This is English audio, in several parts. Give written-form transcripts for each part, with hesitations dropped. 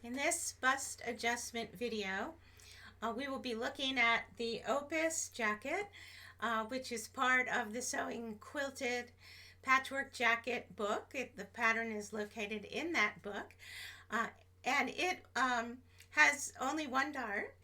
In this bust adjustment video, we will be looking at the Opus jacket, which is part of the Sewing Quilted Patchwork Jacket book. The pattern is located in that book, uh, and it has only one dart,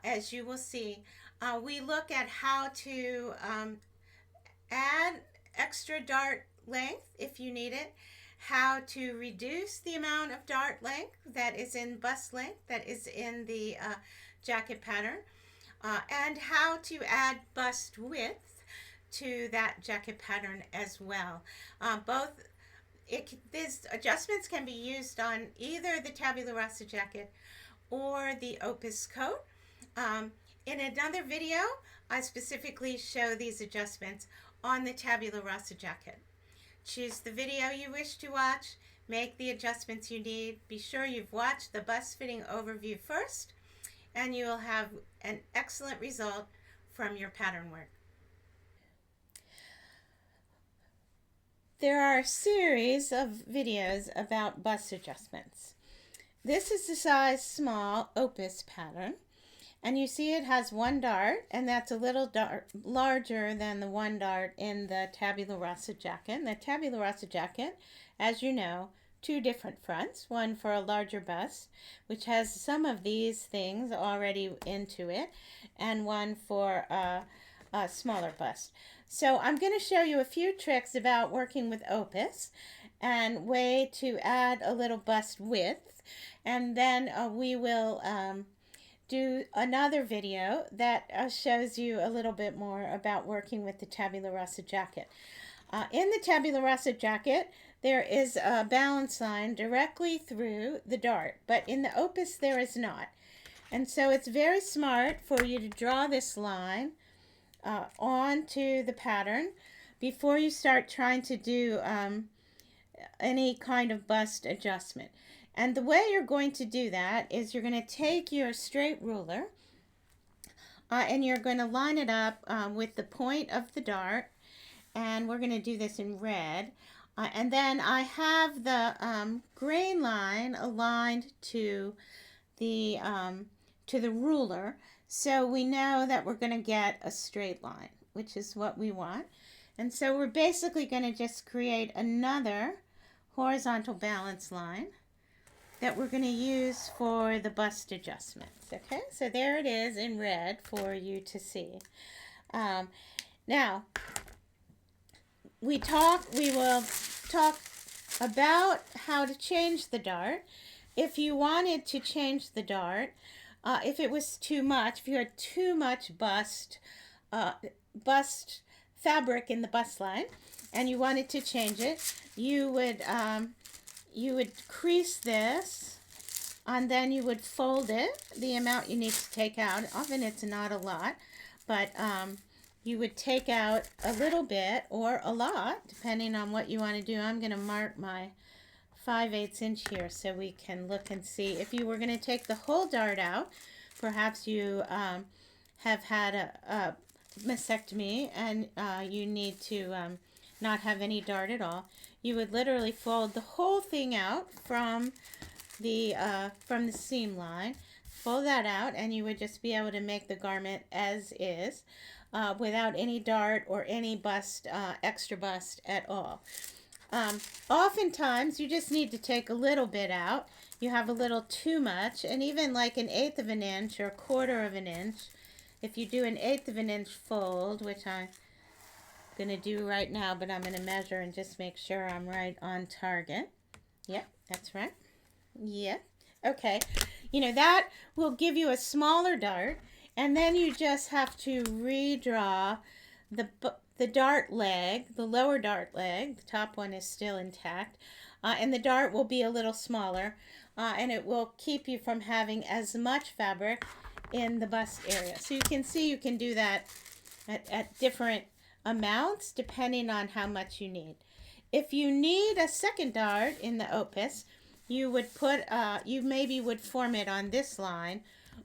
as you will see. We look at how to add extra dart length if you need it, how to reduce the amount of dart length that is in bust length that is in the jacket pattern, and how to add bust width to that jacket pattern as well. These adjustments can be used on either the tabula rasa jacket or the Opus coat. In another video, I specifically show these adjustments on the tabula rasa jacket. Choose the video you wish to watch, make the adjustments you need. Be sure you've watched the bust fitting overview first, and you will have an excellent result from your pattern work. There are a series of videos about bust adjustments. This is the size small Opus pattern, and you see it has one dart, and that's a little dart larger than the one dart in the tabula rasa jacket. The tabula rasa jacket, as you know, two different fronts, one for a larger bust, which has some of these things already into it, and one for a smaller bust. So I'm going to show you a few tricks about working with Opus and way to add a little bust width, and then we will do another video that shows you a little bit more about working with the tabula rasa jacket. In the tabula rasa jacket, there is a balance line directly through the dart, but in the Opus there is not. And so it's very smart for you to draw this line onto the pattern before you start trying to do any kind of bust adjustment. And the way you're going to do that is you're going to take your straight ruler and you're going to line it up with the point of the dart, and we're going to do this in red. And then I have the grain line aligned to the ruler, so we know that we're going to get a straight line, which is what we want. And so we're basically going to just create another horizontal balance line that we're going to use for the bust adjustments. Okay, so there it is in red for you to see. Now, we will talk about how to change the dart. If you wanted to change the dart, if it was too much, if you had too much bust fabric in the bust line, and you wanted to change it, you would crease this, and then you would fold it the amount you need to take out. Often it's not a lot, but you would take out a little bit or a lot, depending on what you want to do. I'm going to mark my 5/8 inch here so we can look and see. If you were going to take the whole dart out, perhaps you have had a mastectomy and you need to not have any dart at all. You would literally fold the whole thing out from the seam line, fold that out, and you would just be able to make the garment as is without any dart or any bust, extra bust at all. Oftentimes you just need to take a little bit out. You have a little too much, and even like 1/8 of an inch or 1/4 of an inch, if you do 1/8 of an inch fold, which I'm going to do right now, but I'm going to measure and just make sure I'm right on target. Yep, that's right. Yeah. Okay. You know, that will give you a smaller dart, and then you just have to redraw the dart leg, the lower dart leg. The top one is still intact, and the dart will be a little smaller, and it will keep you from having as much fabric in the bust area. So you can see you can do that at different amounts depending on how much you need. If you need a second dart in the Opus, you would put you maybe would form it on this line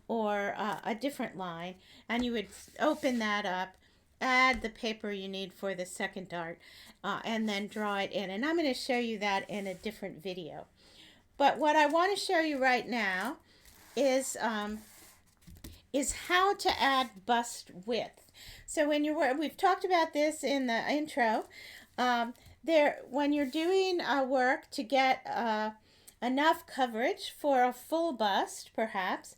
or a different line, and you would open that up, add the paper you need for the second dart, and then draw it in. And I'm going to show you that in a different video. But what I want to show you right now is how to add bust width. So we've talked about this in the intro. When you're doing work to get enough coverage for a full bust, perhaps,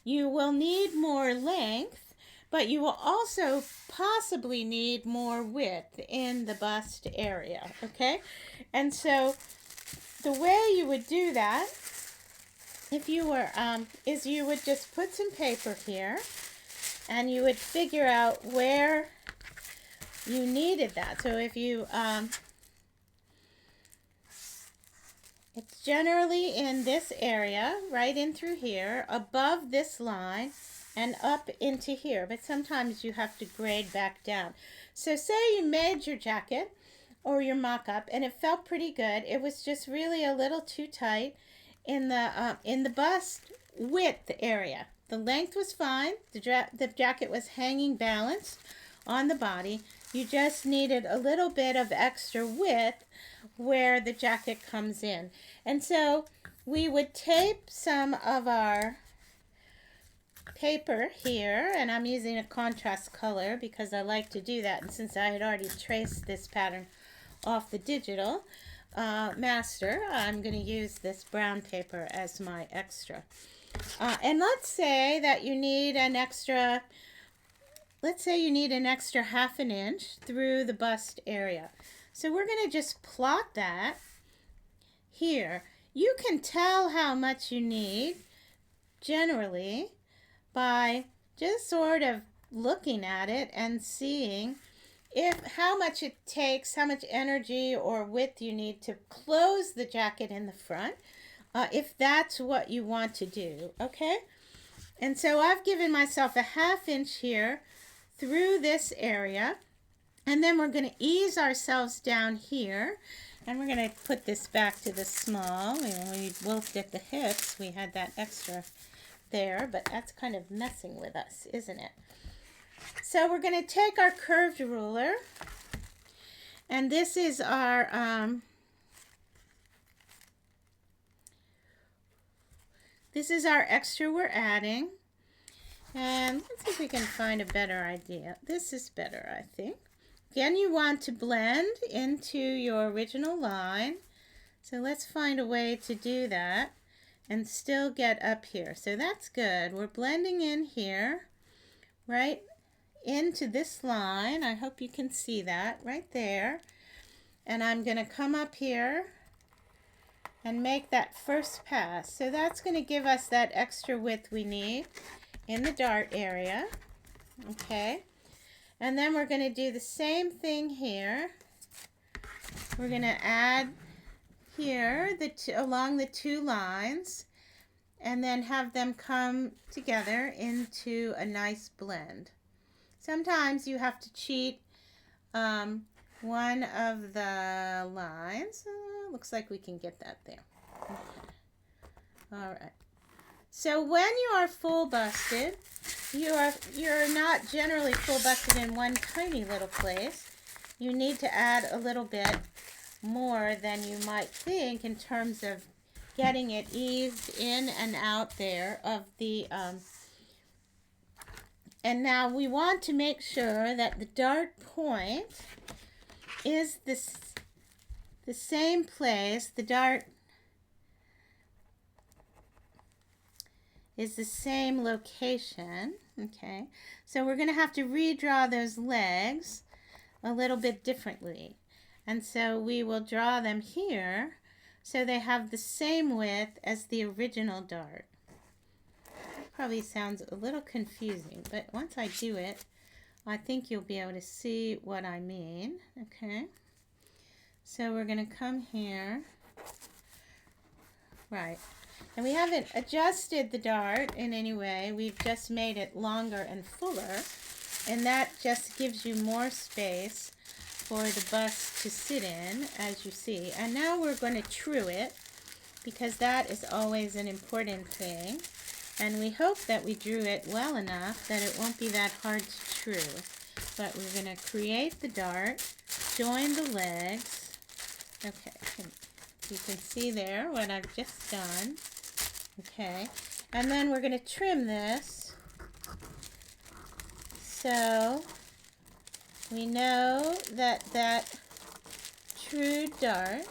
you will need more length, but you will also possibly need more width in the bust area, okay? And so the way you would do that, if you were, is you would just put some paper here, and you would figure out where you needed that. So if you, it's generally in this area, right in through here, above this line, and up into here. But sometimes you have to grade back down. So say you made your jacket or your mock-up, and it felt pretty good. It was just really a little too tight in the bust width area. The length was fine. The jacket was hanging balanced on the body. You just needed a little bit of extra width where the jacket comes in. And so we would tape some of our paper here, and I'm using a contrast color because I like to do that. And since I had already traced this pattern off the digital master, I'm going to use this brown paper as my extra. And let's say that you need an extra, half an inch through the bust area. So we're going to just plot that here. You can tell how much you need generally by just sort of looking at it and seeing how much it takes, how much energy or width you need to close the jacket in the front, if that's what you want to do, okay? And so I've given myself a half inch here through this area, and then we're going to ease ourselves down here, and we're going to put this back to the small. When we looked at the hips, we had that extra there, but that's kind of messing with us, isn't it? So we're going to take our curved ruler, and this is our extra we're adding. And let's see if we can find a better idea. This is better, I think. Again, you want to blend into your original line. So let's find a way to do that and still get up here. So that's good. We're blending in here, right into this line. I hope you can see that right there. And I'm going to come up here and make that first pass. So that's going to give us that extra width we need in the dart area. Okay. And then we're going to do the same thing here. We're going to add here along the two lines, and then have them come together into a nice blend. Sometimes you have to cheat one of the lines. Looks like we can get that there. Okay. All right. So when you are full busted, you're not generally full busted in one tiny little place. You need to add a little bit more than you might think in terms of getting it eased in and out there of the and now we want to make sure that the dart point is the same place. The dart is the same location. Okay, so we're going to have to redraw those legs a little bit differently, and so we will draw them here so they have the same width as the original dart. Probably sounds a little confusing, but once I do it, I think you'll be able to see what I mean. Okay, so we're going to come here, right, and we haven't adjusted the dart in any way. We've just made it longer and fuller, and that just gives you more space for the bust to sit in, as you see. And now we're going to true it, because that is always an important thing. And we hope that we drew it well enough that it won't be that hard to true. But we're going to create the dart, join the legs. Okay, You can see there what I've just done. Okay, and then we're going to trim this so we know that that true dart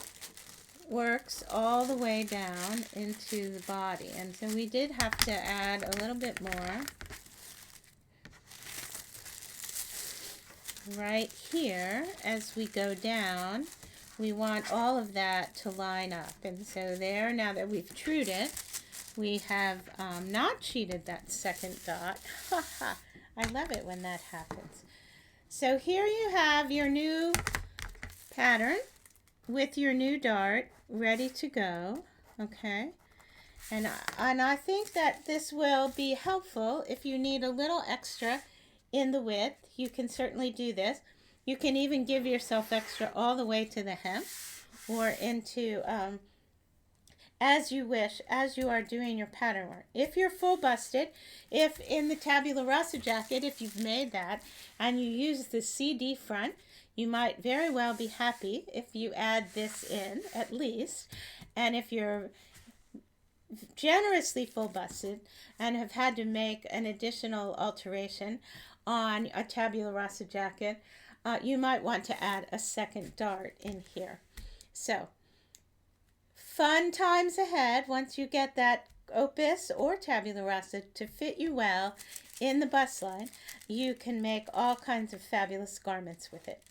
works all the way down into the body. And so we did have to add a little bit more right here as we go down. We want all of that to line up. And so there, now that we've trued it, we have not cheated that second dot. I love it when that happens. So here you have your new pattern with your new dart ready to go. Okay, and I think that this will be helpful if you need a little extra in the width. You can certainly do this. You can even give yourself extra all the way to the hem or into as you wish, as you are doing your pattern work. If you're full busted, if in the tabula rasa jacket, if you've made that and you use the CD front, you might very well be happy if you add this in at least. And if you're generously full busted and have had to make an additional alteration on a tabula rasa jacket, you might want to add a second dart in here. So fun times ahead once you get that Opus or tabula rasa to fit you well in the bust line. You can make all kinds of fabulous garments with it.